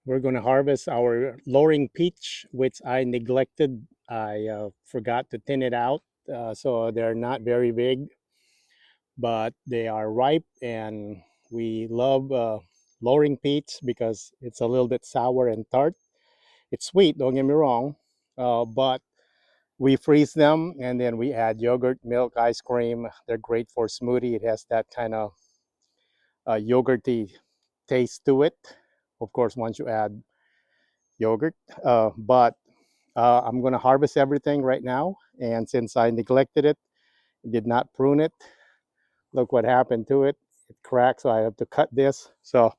We're going to harvest our lowering peach, which I neglected. I forgot to thin it out, so they're not very big, but they are ripe, and we love lowering peach because it's a little bit sour and tart. It's sweet, don't get me wrong, but we freeze them and then we add yogurt, milk, ice cream. They're great for smoothie. It has that kind of yogurty taste to it. Of course, once you add yogurt, but I'm going to harvest everything right now. And since I neglected it, did not prune it, look what happened to it. It cracked, so I have to cut this. So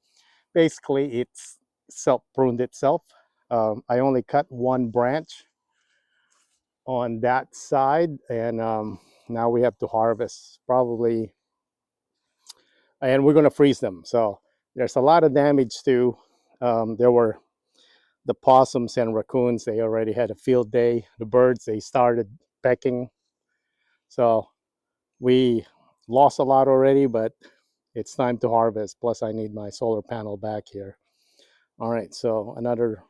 basically, it's self-pruned itself. I only cut one branch on that side, and now we have to harvest probably, and we're going to freeze them. So there's a lot of damage too. There were the possums and raccoons. They already had a field day. The birds, they started pecking. So we lost a lot already, but it's time to harvest. Plus, I need my solar panel back here. All right, so another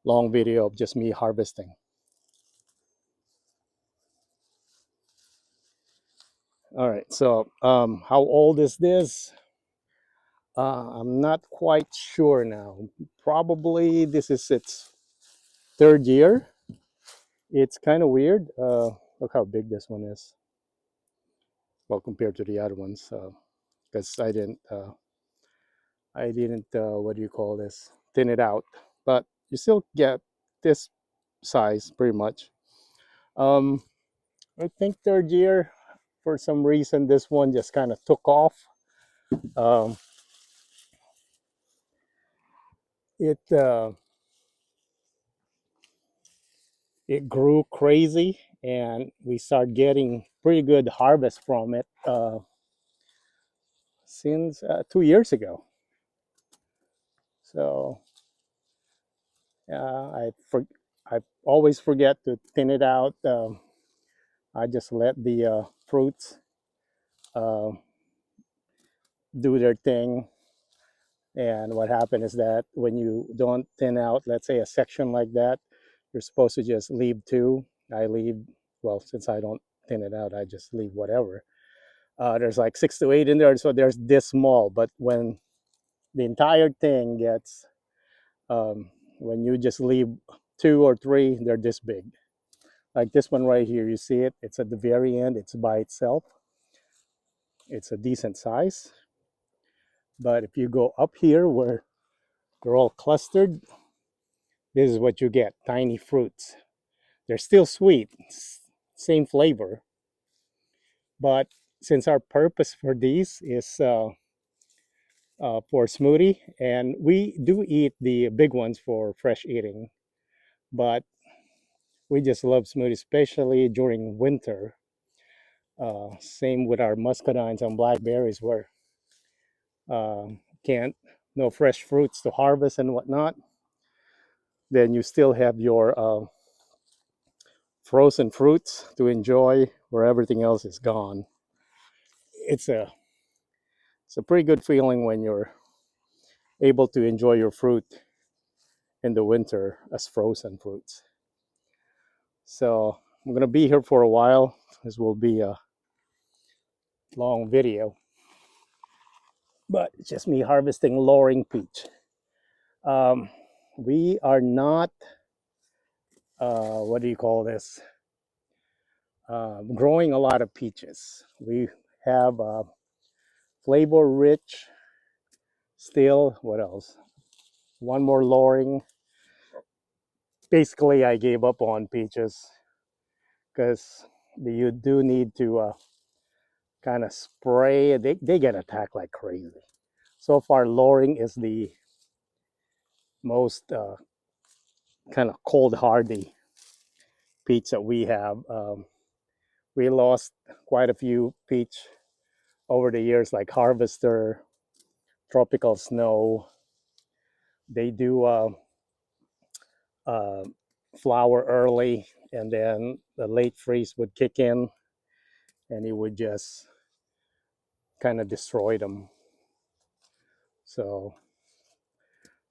long video of just me harvesting. All right, so how old is this? I'm not quite sure now. Probably this is its third year. It's kind of weird. Look how big this one is. Well, compared to the other ones, because I didn't, what do you call this? Thin it out, but you still get this size pretty much. Um, I think third year, for some reason, this one just kind of took off. Um, it it grew crazy, and we started getting pretty good harvest from it since 2 years ago. So I always forget to thin it out. I just let the fruits uh, do their thing. And what happened is that when you don't thin out, let's say a section like that, you're supposed to just leave two. I leave, well, since I don't thin it out, I just leave whatever. There's like 6 to 8 in there, so there's this small. But when the entire thing gets, when you just leave 2 or 3, they're this big. Like this one right here, you see it? It's at the very end, it's by itself. It's a decent size. But if you go up here where they're all clustered, this is what you get, tiny fruits. They're still sweet, same flavor. But since our purpose for these is for smoothie, and we do eat the big ones for fresh eating, but we just love smoothies, especially during winter. Same with our muscadines and blackberries, where uh, can't no fresh fruits to harvest and whatnot. Then you still have your frozen fruits to enjoy, where everything else is gone. It's a it's a pretty good feeling when you're able to enjoy your fruit in the winter as frozen fruits. So I'm gonna be here for a while. This will be a long video, but it's just me harvesting lowering peach. Um, we are not, what do you call this? Growing a lot of peaches. We have flavor rich still. What else? One more lowering. Basically, I gave up on peaches because you do need to kind of spray. They get attacked like crazy. So far, lowering is the most kind of cold hardy peach that we have. We lost quite a few peach over the years, like Harvester, Tropical Snow. They do uh, flower early, and then the late freeze would kick in, and it would just kind of destroy them. So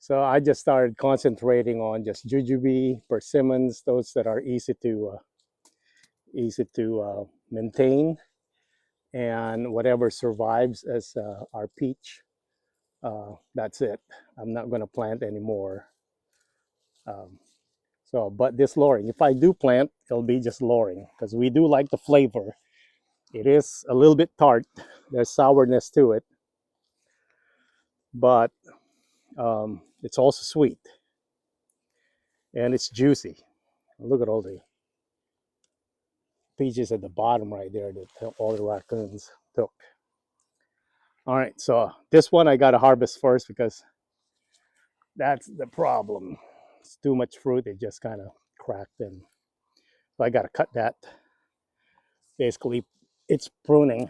So I just started concentrating on just jujube, persimmons, those that are easy to maintain, and whatever survives as our peach. That's it. I'm not going to plant anymore. Um, but this loring, if I do plant, it'll be just loring because we do like the flavor. It is a little bit tart. There's sourness to it, but it's also sweet and it's juicy. Look at all the peaches at the bottom right there that all the raccoons took. All right, so this one I got to harvest first because that's the problem. It's too much fruit. It just kind of cracked, and so I got to cut that. Basically, it's pruning.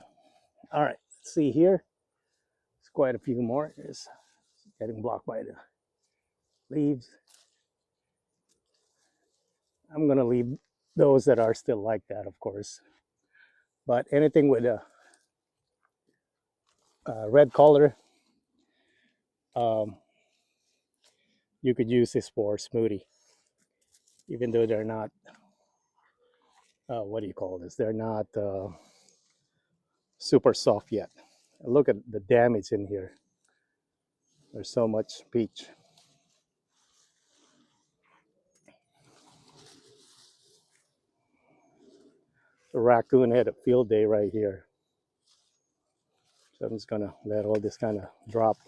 All right, let's see here. There's quite a few more. It's getting blocked by the leaves. I'm gonna leave those that are still like that, of course. But anything with a red color, um, you could use this for smoothie, even though they're not. What do you call this? They're not super soft yet. Look at the damage in here. There's so much peach. The raccoon had a field day right here. So I'm just gonna let all this kind of drop.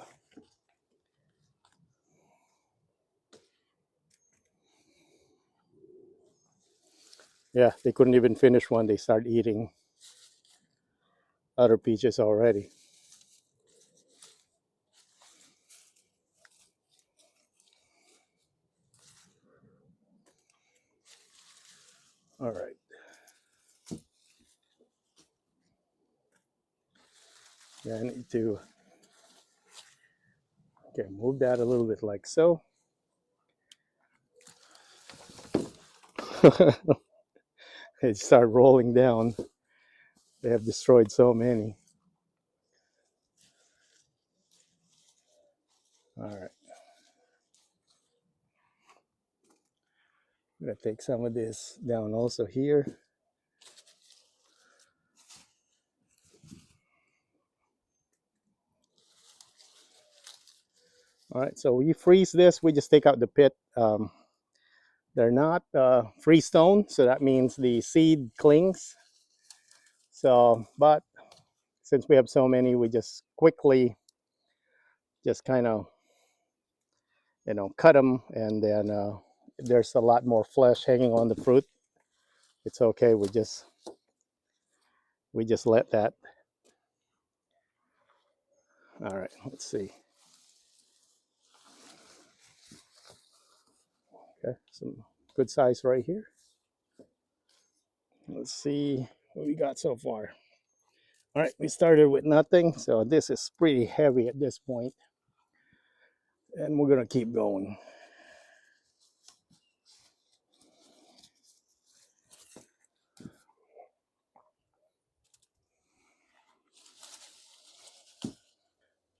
Yeah, they couldn't even finish one. They start eating other peaches already. All right. Yeah, I need to move that a little bit like so. They start rolling down. They have destroyed so many. All right. I'm gonna take some of this down also here. All right, so we freeze this. We just take out the pit. They're not freestone, so that means the seed clings. So, but since we have so many, we just quickly just kind of cut them, and then there's a lot more flesh hanging on the fruit. It's okay. We just let that. All right, let's see. Okay, some good size right here. Let's see what we got so far. All right, we started with nothing, so this is pretty heavy at this point, and we're gonna keep going.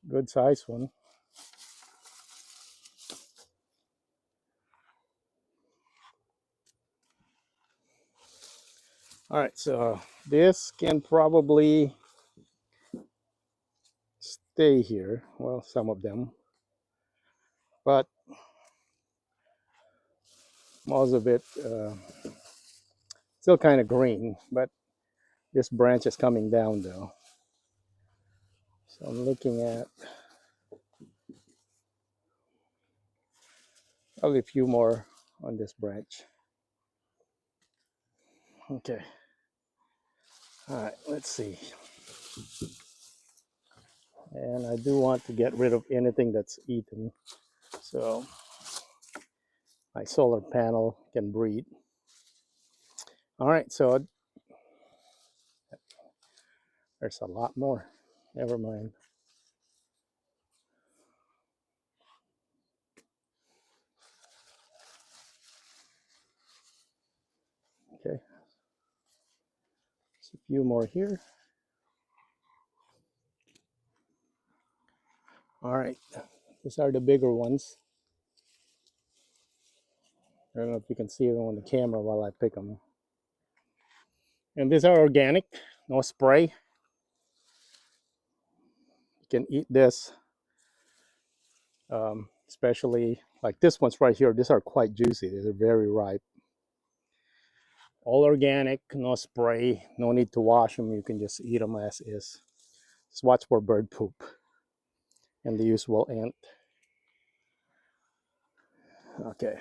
Good size one. All right, so this can probably stay here. Well, some of them, but most of it still kind of green. But this branch is coming down though, so I'm looking at probably a few more on this branch. Okay. All right, let's see. And I do want to get rid of anything that's eaten, so my solar panel can breathe. All right, so there's a lot more. Never mind. Okay, there's a few more here. All right, these are the bigger ones. I don't know if you can see them on the camera while I pick them. And these are organic, no spray. You can eat this, especially like this one's right here. These are quite juicy. They're very ripe. All organic, no spray, no need to wash them. You can just eat them as is. Just watch for bird poop and the usual ant. Okay.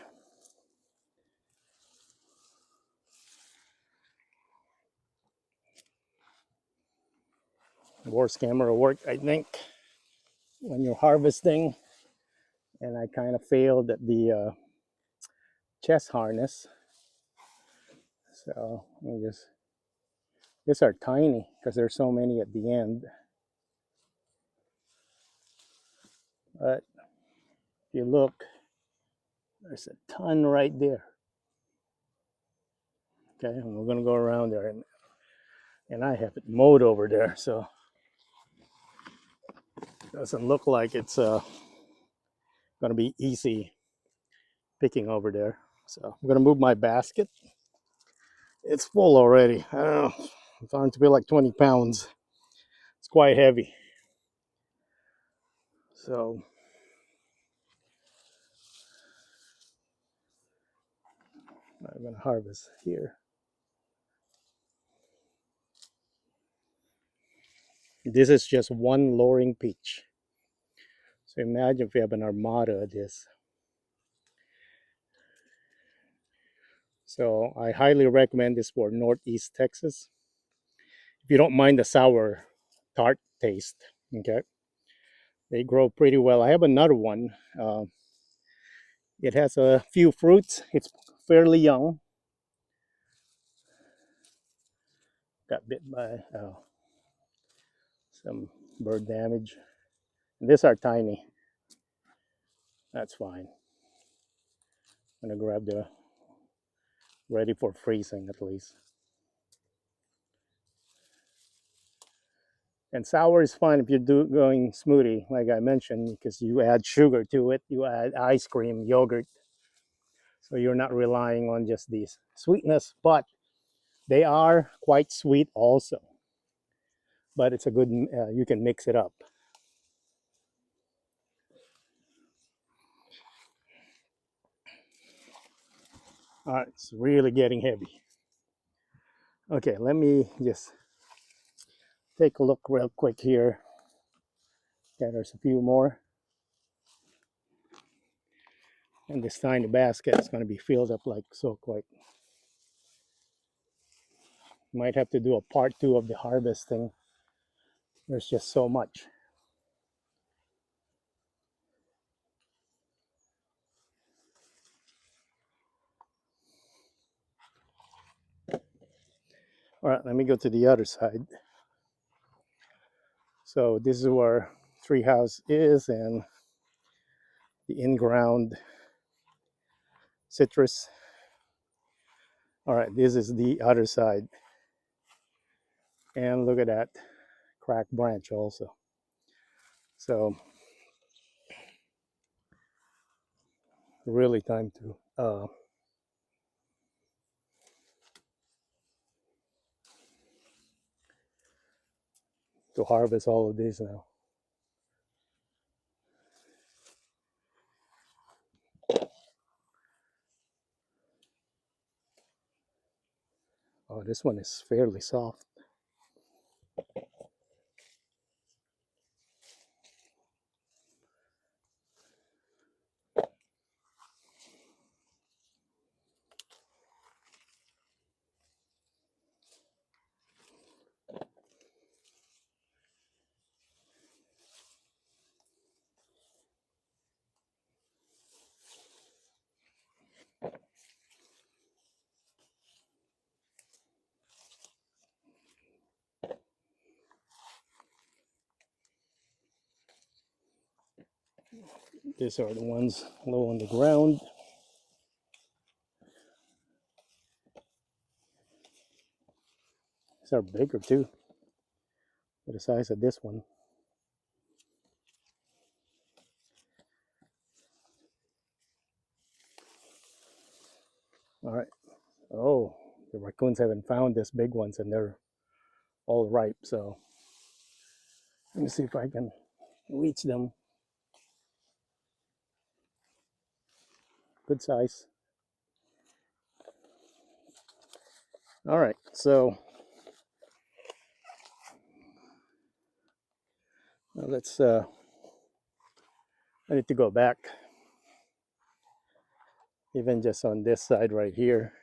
Worst camera work, I think, when you're harvesting. And I kind of failed at the chest harness. So these are tiny because there's so many at the end. But if you look, there's a ton right there. Okay, and we're gonna go around there, and I have it mowed over there, so it doesn't look like it's gonna be easy picking over there. So I'm gonna move my basket. It's full already. I don't know. I found it to be like 20 pounds. It's quite heavy. So I'm gonna harvest here. This is just one lowering peach. So imagine if we have an armada of this. So I highly recommend this for Northeast Texas. If you don't mind the sour tart taste, okay? They grow pretty well. I have another one. It has a few fruits. It's fairly young. Got bit by some bird damage. And these are tiny. That's fine. I'm gonna grab the ready for freezing at least. And sour is fine if you're going smoothie, like I mentioned, because you add sugar to it. You add ice cream, yogurt. So you're not relying on just these sweetness, but they are quite sweet also. But it's a good, you can mix it up. All right, it's really getting heavy. Okay, let me just take a look real quick here. Okay, there's a few more. And this tiny basket is going to be filled up like so quick. Might have to do a part 2 of the harvesting. There's just so much. All right, let me go to the other side. So this is where treehouse is, and the in-ground citrus. All right, this is the other side. And look at that cracked branch also. So really time to harvest all of these now. Oh, this one is fairly soft. These are the ones low on the ground. These are bigger too, for the size of this one. All right. Oh, the raccoons haven't found this big ones and they're all ripe. So let me see if I can reach them. Good size. All right. So let's, I need to go back, even just on this side right here.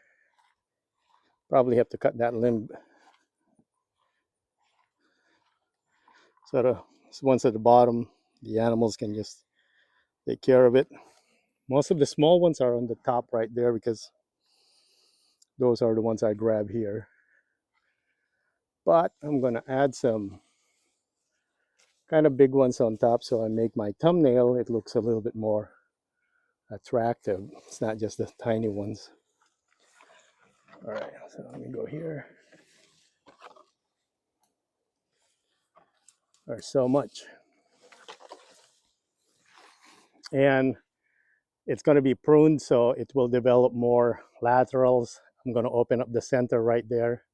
Probably have to cut that limb. So the ones at the bottom, the animals can just take care of it. Most of the small ones are on the top right there because those are the ones I grab here. But I'm gonna add some kind of big ones on top so I make my thumbnail, it looks a little bit more attractive. It's not just the tiny ones. All right, so let me go here. There's so much. And it's going to be pruned so it will develop more laterals. I'm going to open up the center right there.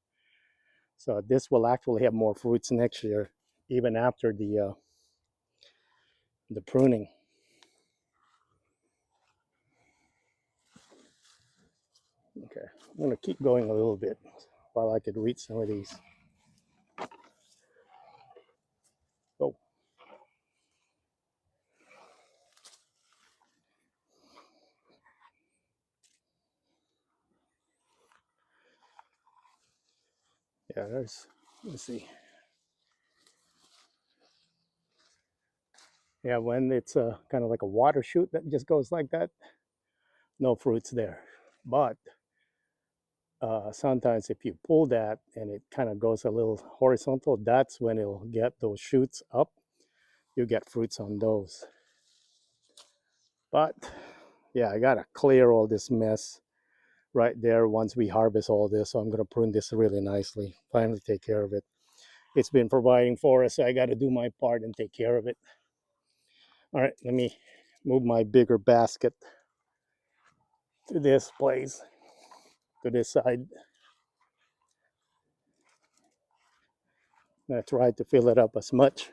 So this will actually have more fruits next year, even after the pruning. Okay, I'm going to keep going a little bit while I could reach some of these. Oh. Yeah, let's see. Yeah, when it's kind of like a water shoot that just goes like that, no fruits there. But sometimes if you pull that and it kind of goes a little horizontal, that's when it'll get those shoots up. You get fruits on those. But yeah, I gotta clear all this mess right there once we harvest all this. So I'm gonna prune this really nicely, finally take care of it. It's been providing for us, so I gotta do my part and take care of it. All right, let me move my bigger basket to this place, to this side. I try to fill it up as much.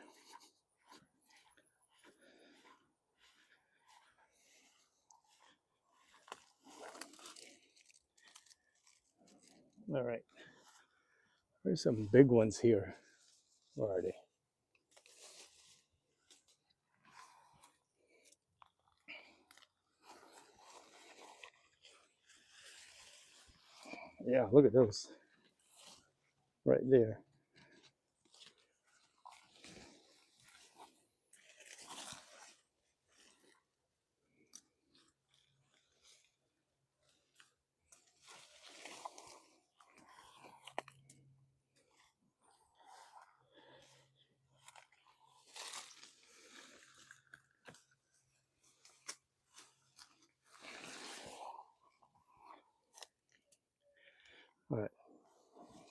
All right, there's some big ones here. Where are they? Yeah, look at those right there. All right,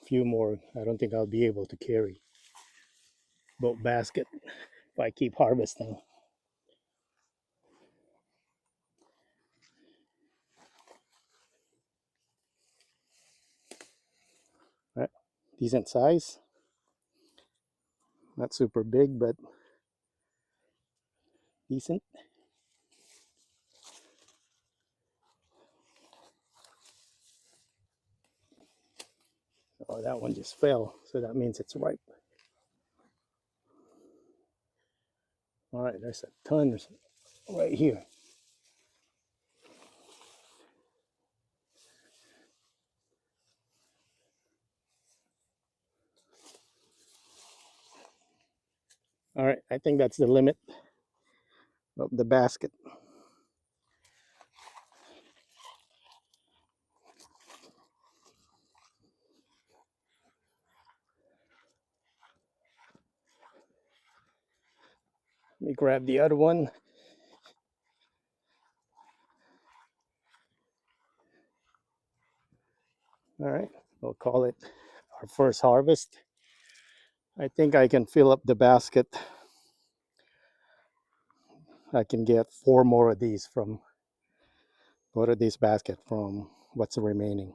a few more. I don't think I'll be able to carry both basket if I keep harvesting. All right, decent size. Not super big, but decent. Oh, that one just fell, so that means it's ripe. All right, there's a ton right here. All right, I think that's the limit of the basket. Let me grab the other one. All right, we'll call it our first harvest. I think I can fill up the basket. I can get 4 more of these from go to this basket from what's remaining.